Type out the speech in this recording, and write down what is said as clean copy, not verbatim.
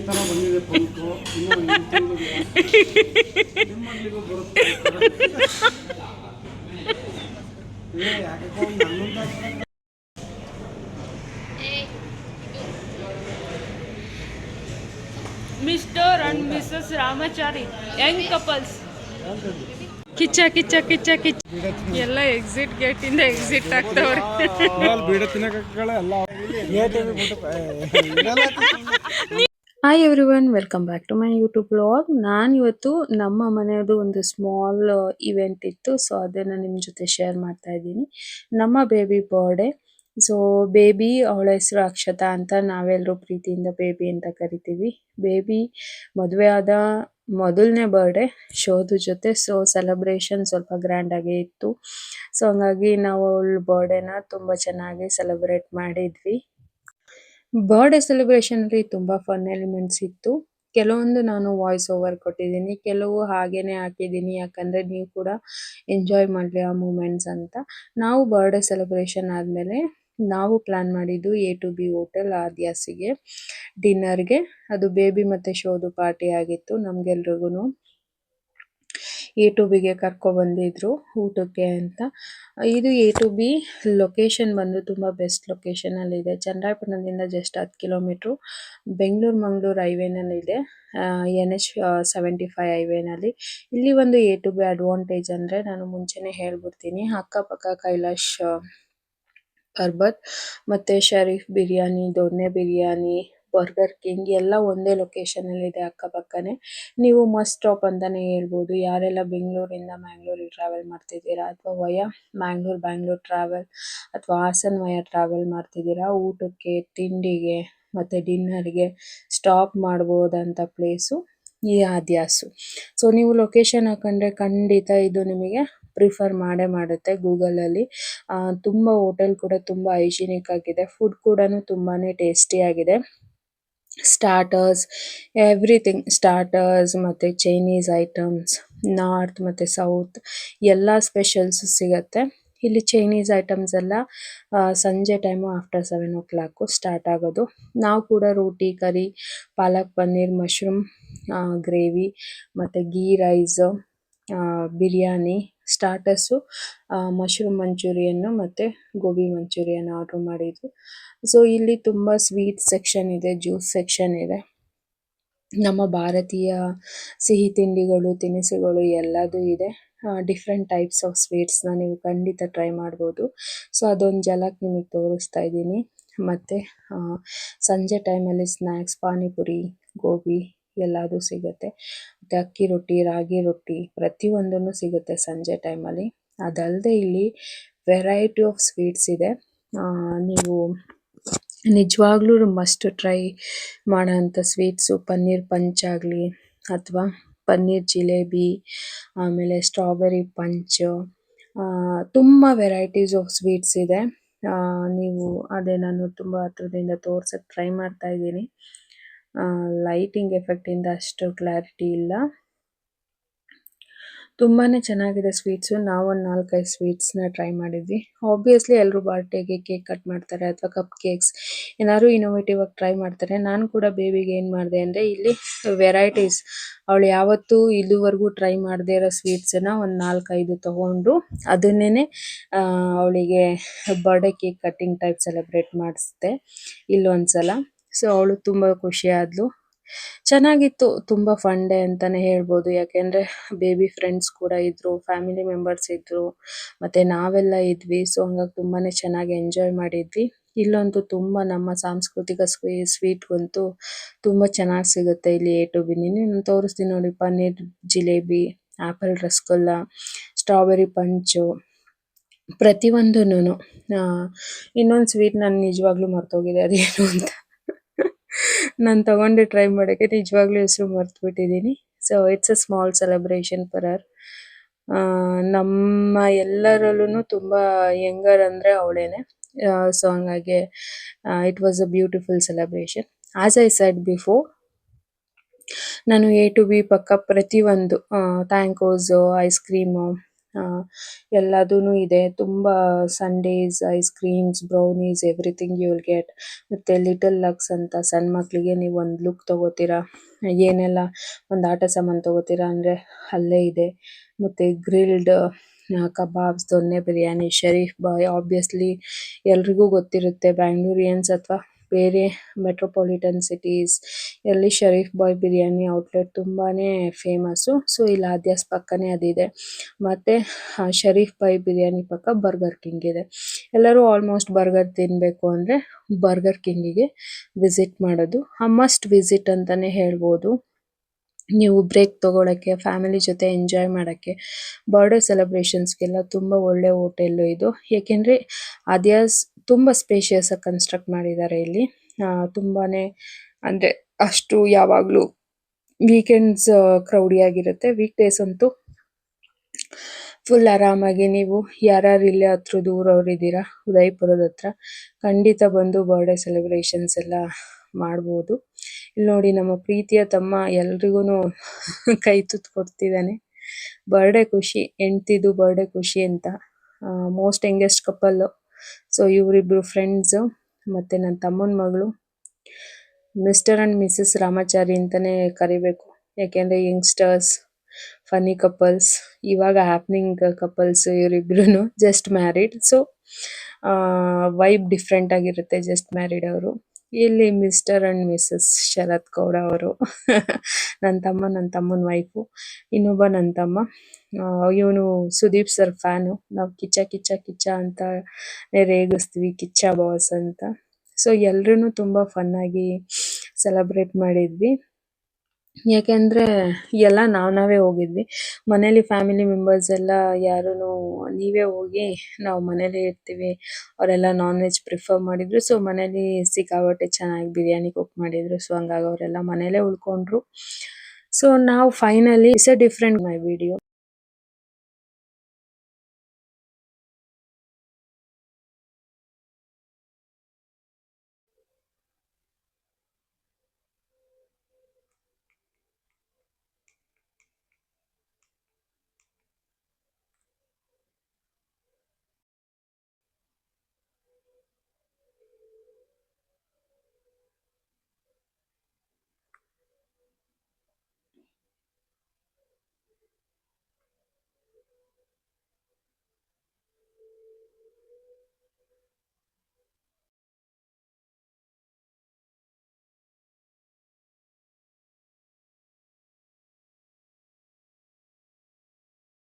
ತರ ಬಂದಿದೆ ಪಂಕು ಇನ್ನು ನಿಮ್ಮ ಮಗಳಿಗೂ ಬರುತ್ತೆ ಯಾಕೆ ನನ್ನಂತ Mr. and Mrs. Ramachari, young couples. Kichcha Kichcha Kichcha Kichcha ಎಲ್ಲ ಎಕ್ಸಿಟ್ ಗೇಟ್ ಇಂದ ಎಕ್ಸಿಟ್ ಆಗ್ತಾವ್ರೆ. ಬೀಡ ತಿನ್ನಕಲ್ಲ hi everyone, welcome back to my YouTube blog. ನಾನು ಇವತ್ತು ನಮ್ಮ ಮನೆಯದು ಒಂದು ಸ್ಮಾಲ್ ಇವೆಂಟ್ ಇತ್ತು, ಸೊ ಅದನ್ನು ನಿಮ್ಮ ಜೊತೆ ಶೇರ್ ಮಾಡ್ತಾ ಇದ್ದೀನಿ. ನಮ್ಮ ಬೇಬಿ ಬರ್ಡೇ. ಸೊ ಬೇಬಿ, ಅವಳ ಹೆಸರು ಅಕ್ಷತಾ ಅಂತ, ನಾವೆಲ್ಲರೂ ಪ್ರೀತಿಯಿಂದ ಬೇಬಿ ಅಂತ ಕರಿತೀವಿ. ಬೇಬಿ ಮದುವೆ ಆದ ಮೊದಲನೇ ಬರ್ಡೇ ಶೋಧ ಜೊತೆ. ಸೊ ಸೆಲೆಬ್ರೇಷನ್ ಸ್ವಲ್ಪ ಗ್ರ್ಯಾಂಡ್ ಆಗೇ ಇತ್ತು. ಸೊ ಹಂಗಾಗಿ ನಾವು ಅವಳ ಬರ್ಡೇನ ತುಂಬ ಚೆನ್ನಾಗಿ ಸೆಲೆಬ್ರೇಟ್ ಮಾಡಿದ್ವಿ. ಬರ್ಡೇ ಸೆಲೆಬ್ರೇಷನ್ ಅಲ್ಲಿ ತುಂಬಾ ಫನ್ ಎಲಿಮೆಂಟ್ಸ್ ಇತ್ತು. ಕೆಲವೊಂದು ನಾನು ವಾಯ್ಸ್ ಓವರ್ ಕೊಟ್ಟಿದ್ದೀನಿ, ಕೆಲವು ಹಾಗೇನೆ ಹಾಕಿದ್ದೀನಿ, ಯಾಕಂದ್ರೆ ನೀವು ಕೂಡ ಎಂಜಾಯ್ ಮಾಡ್ಲಿ ಆ ಮೂಮೆಂಟ್ಸ್ ಅಂತ. ನಾವು ಬರ್ಡೇ ಸೆಲೆಬ್ರೇಷನ್ ಆದ್ಮೇಲೆ ನಾವು ಪ್ಲಾನ್ ಮಾಡಿದ್ದು A2B ಹೋಟೆಲ್ ಆದ್ಯಾಸಿಗೆ ಡಿನ್ನರ್ಗೆ. ಅದು ಬೇಬಿ ಮತ್ತೆ ಶೋದು ಪಾರ್ಟಿ ಆಗಿತ್ತು ನಮ್ಗೆಲ್ರಿಗೂ. A2Bಗೆ ಕರ್ಕೊ ಬಂದಿದ್ರು ಊಟಕ್ಕೆ ಅಂತ. ಇದು A2B ಲೊಕೇಶನ್ ಬಂದು ತುಂಬಾ ಬೆಸ್ಟ್ ಲೊಕೇಶನ್ ಅಲ್ಲಿ ಇದೆ. ಚನ್ನರಾಯಪಟ್ಟಣದಿಂದ ಜಸ್ಟ್ 10 ಕಿಲೋಮೀಟರ್, ಬೆಂಗಳೂರು ಮಂಗಳೂರು ಹೈವೇನಲ್ಲಿ ಇದೆ, NH75 ಹೈವೇನಲ್ಲಿ. ಇಲ್ಲಿ ಒಂದು A2B ಅಡ್ವಾಂಟೇಜ್ ಅಂದ್ರೆ, ನಾನು ಮುಂಚೆನೆ ಹೇಳ್ಬಿಡ್ತೀನಿ, ಅಕ್ಕಪಕ್ಕ ಕೈಲಾಶ್ ಪರ್ಬತ್ ಮತ್ತೆ ಶರೀಫ್ ಬಿರಿಯಾನಿ, ದೊನ್ನೆ ಬಿರಿಯಾನಿ, ಬರ್ಗರ್ ಕಿಂಗ್ ಎಲ್ಲ ಒಂದೇ ಲೊಕೇಶನ್ ಅಲ್ಲಿ ಇದೆ ಅಕ್ಕಪಕ್ಕನೆ. ನೀವು ಮಸ್ಟ್ ಸ್ಟಾಪ್ ಅಂತಾನೆ ಹೇಳ್ಬೋದು. ಯಾರೆಲ್ಲ ಬೆಂಗಳೂರಿಂದ ಮ್ಯಾಂಗ್ಳೂರಿಗೆ ಟ್ರಾವೆಲ್ ಮಾಡ್ತಿದ್ದೀರಾ, ಅಥವಾ ವಯಾ ಬ್ಯಾಂಗ್ಳೂರ್ ಟ್ರಾವೆಲ್, ಅಥವಾ ಹಾಸನ್ ವಯಾ ಟ್ರಾವೆಲ್ ಮಾಡ್ತಿದ್ದೀರಾ, ಊಟಕ್ಕೆ, ತಿಂಡಿಗೆ ಮತ್ತೆ ಡಿನ್ನರ್ಗೆ ಸ್ಟಾಪ್ ಮಾಡ್ಬೋದಂತ ಪ್ಲೇಸು ಈ ಆದ್ಯಾಸು. ಸೊ ನೀವು ಲೊಕೇಶನ್ ಹಾಕೊಂಡ್ರೆ ಖಂಡಿತ ಇದು ನಿಮಗೆ ಪ್ರಿಫರ್ ಮಾಡುತ್ತೆ ಗೂಗಲ್ ಅಲ್ಲಿ. ತುಂಬಾ ಹೋಟೆಲ್ ಕೂಡ ತುಂಬಾ ಹೈಜಿನಿಕ್ ಆಗಿದೆ, ಫುಡ್ ಕೂಡ ತುಂಬಾನೇ ಟೇಸ್ಟಿ ಆಗಿದೆ. ಸ್ಟಾರ್ಟರ್ಸ್, ಎವ್ರಿಥಿಂಗ್, ಸ್ಟಾರ್ಟರ್ಸ್ ಮತ್ತೆ ಚೈನೀಸ್ ಐಟಮ್ಸ್, ನಾರ್ತ್ ಮತ್ತೆ ಸೌತ್ ಎಲ್ಲ ಸ್ಪೆಷಲ್ಸ್ ಸಿಗತ್ತೆ ಇಲ್ಲಿ. ಚೈನೀಸ್ ಐಟಮ್ಸ್ ಎಲ್ಲ ಸಂಜೆ ಟೈಮು ಆಫ್ಟರ್ 7 o'clock ಸ್ಟಾರ್ಟ್ ಆಗೋದು. ನಾವು ಕೂಡ ರೋಟಿ, curry, palak paneer, mushroom gravy ಮತ್ತೆ ghee rice, biryani, starters mushroom manchurian ಮತ್ತೆ ಗೋಬಿ ಮಂಚೂರಿಯನ್ ಆರ್ಡರ್ ಮಾಡಿದ್ವಿ. ಸೊ ಇಲ್ಲಿ ತುಂಬಾ ಸ್ವೀಟ್ ಸೆಕ್ಷನ್ ಇದೆ, ಜ್ಯೂಸ್ ಸೆಕ್ಷನ್ ಇದೆ. ನಮ್ಮ ಭಾರತೀಯ ಸಿಹಿ ತಿಂಡಿಗಳು, ತಿನಿಸುಗಳು ಎಲ್ಲದೂ ಇದೆ. ಡಿಫ್ರೆಂಟ್ ಟೈಪ್ಸ್ ಆಫ್ ಸ್ವೀಟ್ಸ್ನ ನೀವು ಖಂಡಿತ ಟ್ರೈ ಮಾಡ್ಬೋದು. ಸೊ ಅದೊಂದು ಝಲಕ್ ನಿಮಗೆ ತೋರಿಸ್ತಾ ಇದ್ದೀನಿ. ಮತ್ತೆ ಸಂಜೆ ಟೈಮಲ್ಲಿ ಸ್ನ್ಯಾಕ್ಸ್, ಪಾನಿಪುರಿ, ಗೋಬಿ ಎಲ್ಲದೂ ಸಿಗುತ್ತೆ. ಮತ್ತೆ ಅಕ್ಕಿ ರೊಟ್ಟಿ, ರಾಗಿ ರೊಟ್ಟಿ ಪ್ರತಿಯೊಂದನ್ನು ಸಿಗುತ್ತೆ ಸಂಜೆ ಟೈಮಲ್ಲಿ. ಅದಲ್ಲದೆ ಇಲ್ಲಿ ವೆರೈಟಿ ಆಫ್ ಸ್ವೀಟ್ಸ್ ಇದೆ. ನೀವು ನಿಜವಾಗ್ಲೂ ಮಸ್ಟ್ ಟ್ರೈ ಮಾಡೋಂಥ ಸ್ವೀಟ್ಸು ಪನ್ನೀರ್ ಪಂಚ್ ಆಗಲಿ, ಅಥವಾ ಪನ್ನೀರ್ ಜಿಲೇಬಿ, ಆಮೇಲೆ ಸ್ಟ್ರಾಬೆರಿ ಪಂಚ್, ತುಂಬ ವೆರೈಟೀಸ್ ಆಫ್ ಸ್ವೀಟ್ಸ್ ಇದೆ. ನೀವು ಅದೇ ನಾನು ತುಂಬ ಹತ್ರದಿಂದ ತೋರ್ಸಕ್ಕೆ ಟ್ರೈ ಮಾಡ್ತಾ ಇದ್ದೀನಿ. ಲೈಟಿಂಗ್ ಎಫೆಕ್ಟ್ ಇಂದ ಅಷ್ಟು ಕ್ಲಾರಿಟಿ ಇಲ್ಲ. ತುಂಬಾನೇ ಚೆನ್ನಾಗಿದೆ ಸ್ವೀಟ್ಸು. ನಾವೊಂದು 4-5 ಸ್ವೀಟ್ಸ್ನ ಟ್ರೈ ಮಾಡಿದ್ವಿ. ಆಬ್ವಿಯಸ್ಲಿ ಎಲ್ಲರೂ ಬರ್ಡೇಗೆ ಕೇಕ್ ಕಟ್ ಮಾಡ್ತಾರೆ, ಅಥವಾ ಕಪ್ ಕೇಕ್ಸ್ ಏನಾದ್ರು ಇನೋವೇಟಿವ್ ಆಗಿ ಟ್ರೈ ಮಾಡ್ತಾರೆ. ನಾನು ಕೂಡ ಬೇಬಿಗೆ ಏನು ಮಾಡಿದೆ ಅಂದರೆ, ಇಲ್ಲಿ ವೆರೈಟೀಸ್ ಅವಳು ಯಾವತ್ತೂ ಇದುವರೆಗೂ ಟ್ರೈ ಮಾಡದೇ ಇರೋ ಸ್ವೀಟ್ಸನ್ನ ಒಂದು 4-5 ತಗೊಂಡು ಅದನ್ನೇ ಅವಳಿಗೆ birthday cake cutting type celebrate ಮಾಡಿಸ್ದೆ ಇಲ್ಲೊಂದ್ಸಲ. ಸೊ ಅವಳು ತುಂಬ ಖುಷಿ ಆದ್ಲು. ಚೆನ್ನಾಗಿತ್ತು, ತುಂಬಾ ಫನ್ ಡೇ ಅಂತಾನೆ ಹೇಳ್ಬೋದು. ಯಾಕೆಂದ್ರೆ ಬೇಬಿ ಫ್ರೆಂಡ್ಸ್ ಕೂಡ ಇದ್ರು, ಫ್ಯಾಮಿಲಿ ಮೆಂಬರ್ಸ್ ಇದ್ರು, ಮತ್ತೆ ನಾವೆಲ್ಲ ಇದ್ವಿ. ಸೊ ಹಂಗಾಗಿ ತುಂಬಾನೇ ಚೆನ್ನಾಗಿ ಎಂಜಾಯ್ ಮಾಡಿದ್ವಿ. ಇಲ್ಲಂತೂ ತುಂಬಾ ನಮ್ಮ ಸಾಂಸ್ಕೃತಿಕ ಸ್ವೀಟ್ಗಂತೂ ತುಂಬಾ ಚೆನ್ನಾಗಿ ಸಿಗುತ್ತೆ ಇಲ್ಲಿ A2B. ನಾನು ತೋರಿಸ್ತೀನಿ ನೋಡಿ, ಪನ್ನೀರ್ ಜಿಲೇಬಿ, ಆಪಲ್ ರಸಗುಲ್ಲ, ಸ್ಟ್ರಾಬೆರಿ ಪಂಚು, ಪ್ರತಿಯೊಂದೂನು. ಇನ್ನೊಂದು ಸ್ವೀಟ್ ನಾನು ನಿಜವಾಗ್ಲೂ ಮರ್ತೋಗಿದೆ ಅದೇನು ಅಂತ. ನಾನು ತಗೊಂಡು ಟ್ರೈ ಮಾಡೋಕ್ಕೆ ನಿಜವಾಗ್ಲೂ ಹೆಸರು ಮರ್ತ್ಬಿಟ್ಟಿದ್ದೀನಿ. So it's a small celebration for her. ನಮ್ಮ ಎಲ್ಲರಲ್ಲೂ ತುಂಬ ಯಂಗರ್ ಅಂದರೆ ಅವಳೇನೆ. ಸೊ ಹಂಗಾಗಿ it was a beautiful celebration. As I said before, ನಾನು A2B ಪಕ್ಕ ಪ್ರತಿಯೊಂದು ಟ್ಯಾಂಕೋಸು, ಐಸ್ ಕ್ರೀಮು, ಎಲ್ಲದೂ ಇದೆ. ತುಂಬ sundaes ice creams brownies everything you will get. ಮತ್ತೆ ಲಿಟಲ್ ಲಕ್ಸ್ ಅಂತ ಸಣ್ಣ ಮಕ್ಕಳಿಗೆ ನೀವು ಒಂದು ಲುಕ್ ತಗೋತೀರಾ, ಏನೆಲ್ಲ ಒಂದು ಆಟ ಸಾಮಾನು ತಗೋತೀರಾ ಅಂದರೆ ಅಲ್ಲೇ ಇದೆ. ಮತ್ತೆ ಗ್ರಿಲ್ಡ್ ಕಬಾಬ್ಸ್, ದೊನ್ನೆ ಬಿರಿಯಾನಿ, ಶರೀಫ್ ಬಾಯ್ ಆಬ್ವಿಯಸ್ಲಿ ಎಲ್ರಿಗೂ ಗೊತ್ತಿರುತ್ತೆ. ಬ್ಯಾಂಗ್ಳೂರಿಯನ್ಸ್ ಅಥವಾ ಬೇರೆ ಮೆಟ್ರೋಪಾಲಿಟನ್ ಸಿಟೀಸ್ ಎಲ್ಲಿ ಶರೀಫ್ ಬಾಯ್ ಬಿರಿಯಾನಿ ಔಟ್ಲೆಟ್ ತುಂಬಾನೇ ಫೇಮಸ್ಸು. ಸೊ ಇಲ್ಲಿ ಆದ್ಯಾಸ್ ಪಕ್ಕನೇ ಅದಿದೆ. ಮತ್ತೆ ಶರೀಫ್ ಬಾಯ್ ಬಿರಿಯಾನಿ ಪಕ್ಕ ಬರ್ಗರ್ ಕಿಂಗ್ ಇದೆ. ಎಲ್ಲರೂ ಆಲ್ಮೋಸ್ಟ್ ಬರ್ಗರ್ ತಿನ್ನಬೇಕು ಅಂದರೆ ಬರ್ಗರ್ ಕಿಂಗಿಗೆ ವಿಸಿಟ್ ಮಾಡೋದು ಮಸ್ಟ್ ವಿಸಿಟ್ ಅಂತಾನೆ ಹೇಳ್ಬೋದು. ನೀವು ಬ್ರೇಕ್ ತಗೊಳಕ್ಕೆ, ಫ್ಯಾಮಿಲಿ ಜೊತೆ ಎಂಜಾಯ್ ಮಾಡೋಕ್ಕೆ, ಬರ್ಡೇ ಸೆಲೆಬ್ರೇಷನ್ಸ್ಗೆಲ್ಲ ತುಂಬ ಒಳ್ಳೆ ಹೋಟೆಲ್ಲು ಇದು. ಏಕೆಂದರೆ ಆದ್ಯಾಸ್ ತುಂಬ ಸ್ಪೇಷಿಯಸ್ ಆಗಿ ಕನ್ಸ್ಟ್ರಕ್ಟ್ ಮಾಡಿದ್ದಾರೆ ಇಲ್ಲಿ. ತುಂಬಾನೇ ಅಂದರೆ ಅಷ್ಟು ಯಾವಾಗಲೂ ವೀಕೆಂಡ್ಸ್ ಕ್ರೌಡಿ ಆಗಿರುತ್ತೆ. ವೀಕ್ ಡೇಸ್ ಅಂತೂ ಫುಲ್ ಆರಾಮಾಗಿ ನೀವು ಯಾರ್ಯಾರು ಇಲ್ಲೇ ಹತ್ರ ದೂರವ್ರು ಇದ್ದೀರಾ ಉದಯಪುರದ ಹತ್ರ ಖಂಡಿತ ಬಂದು ಬರ್ಡೇ ಸೆಲೆಬ್ರೇಷನ್ಸ್ ಎಲ್ಲ ಮಾಡ್ಬೋದು. ಇಲ್ಲಿ ನೋಡಿ ನಮ್ಮ ಪ್ರೀತಿಯ ತಮ್ಮ ಎಲ್ರಿಗೂ ಕೈ ತುತ್ತು ಕೊಡ್ತಿದ್ದಾನೆ. ಬರ್ಡೇ ಖುಷಿ, ಹೆಂಡ್ತಿದು ಬರ್ಡೇ ಖುಷಿ ಅಂತ. Most youngest couple. ಸೊ ಇವರಿಬ್ರು ಫ್ರೆಂಡ್ಸ್. ಮತ್ತೆ ನನ್ನ ತಮ್ಮನ ಮಗಳು ಮಿಸ್ಟರ್ ಅಂಡ್ ಮಿಸಸ್ ರಾಮಾಚಾರಿ ಅಂತಾನೆ ಕರಿಬೇಕು. ಯಾಕೆಂದ್ರೆ ಯಂಗ್ಸ್ಟರ್ಸ್, ಫನ್ನಿ ಕಪಲ್ಸ್, ಇವಾಗ ಹ್ಯಾಪ್ನಿಂಗ್ ಕಪಲ್ಸ್ ಇವರಿಬ್ರು just married. So vibe different ಆಗಿರುತ್ತೆ ಜಸ್ಟ್ ಮ್ಯಾರಿಡ್ ಅವರು. ಇಲ್ಲಿ ಮಿಸ್ಟರ್ ಅಂಡ್ ಮಿಸಸ್ ಶರತ್ ಗೌಡ ಅವರು ನನ್ನ ತಮ್ಮನ ವೈಫು. ಇನ್ನೊಬ್ಬ ನನ್ನ ತಮ್ಮ, ಇವನು ಸುದೀಪ್ ಸರ್ ಫ್ಯಾನು. ನಾವು ಕಿಚ್ಚ ಕಿಚ್ಚ ಕಿಚ್ಚ ಅಂತ ರೇಗಿಸ್ತೀವಿ, ಕಿಚ್ಚ ಬಾಸ್ ಅಂತ. ಸೊ ಎಲ್ರೂ ತುಂಬಾ ಫನ್ ಆಗಿ ಸೆಲೆಬ್ರೇಟ್ ಮಾಡಿದ್ವಿ. ಯಾಕೆಂದ್ರೆ ಎಲ್ಲ ನಾವೇ ಹೋಗಿದ್ವಿ. ಮನೇಲಿ ಫ್ಯಾಮಿಲಿ ಮೆಂಬರ್ಸ್ ಎಲ್ಲ ಯಾರೂ ನೀವೇ ಹೋಗಿ ನಾವು ಮನೇಲಿ ಇರ್ತೀವಿ ಅವರೆಲ್ಲ ನಾನ್ ವೆಜ್ ಪ್ರಿಫರ್ ಮಾಡಿದ್ರು. ಸೊ ಮನೇಲಿ ಸಿಕ್ಕಾಪಟ್ಟೆ ಚೆನ್ನಾಗಿ ಬಿರಿಯಾನಿ ಕುಕ್ ಮಾಡಿದ್ರು. ಸೊ ಹಂಗಾಗಿ ಅವರೆಲ್ಲ ಮನೇಲೇ ಉಳ್ಕೊಂಡ್ರು. ಸೊ ನಾವು finally it's a different my video.